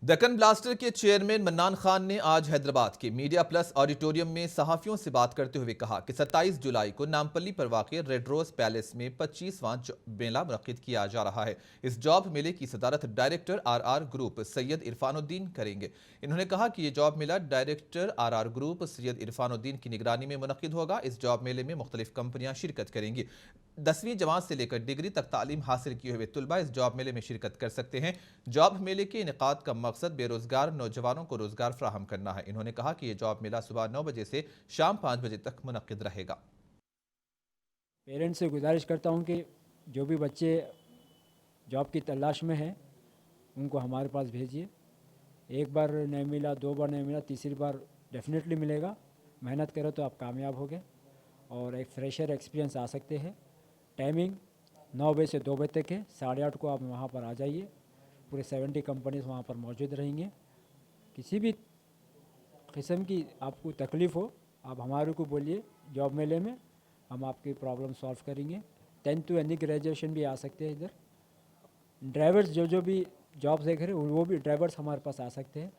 Deccan blaster کے chairman منان خان نے آج حیدرآباد کے میڈیا پلس آڈیٹوریم میں صحافیوں سے بات کرتے ہوئے کہا کہ 27 جولائی کو نامپلی پر واقع ریڈ روز پیلیس میں 25واں میلہ منعقد کیا جا رہا ہے۔ اس جاب میلے کی صدارت ڈائریکٹر آر آر گروپ سید عرفان الدین کریں گے۔ انہوں نے کہا کہ یہ جاب میلہ ڈائریکٹر آر آر گروپ سید عرفان الدین کی نگرانی میں منعقد ہوگا۔ اس جاب میلے میں مختلف کمپنیاں شرکت کریں گی۔ 10ویں جماعت سے لے کر ڈگری تک تعلیم حاصل کیے ہوئے طلبہ اس جاب میلے میں شرکت کر سکتے ہیں۔ جاب میلے کے انعقاد کا مقصد بے روزگار نوجوانوں کو روزگار فراہم کرنا ہے۔ انہوں نے کہا کہ یہ جاب میلہ صبح 9 بجے سے شام 5 بجے تک منعقد رہے گا۔ پیرنٹس سے گزارش کرتا ہوں کہ جو بھی بچے جاب کی تلاش میں ہیں ان کو ہمارے پاس بھیجیے۔ ایک بار نہیں ملا، 2 بار نہیں ملا، تیسری بار ڈیفینیٹلی ملے گا۔ محنت کرو تو آپ کامیاب ہوگے اور ایک فریشر ایکسپیرینس آ سکتے ہیں۔ ٹائمنگ 9 بجے سے 2 بجے تک ہے۔ 8:30 کو آپ وہاں پر آ جائیے۔ پورے 70 کمپنیز وہاں پر موجود رہیں گے۔ کسی بھی قسم کی آپ کو تکلیف ہو آپ ہمارے کو بولیے، جاب میلے میں ہم آپ کی پرابلم سالو کریں گے۔ 10th یعنی گریجویشن بھی آ سکتے ہیں ادھر۔ ڈرائیورز جو بھی جابس دیکھ رہے ہیں وہ بھی ڈرائیورز ہمارے پاس آ سکتے ہیں۔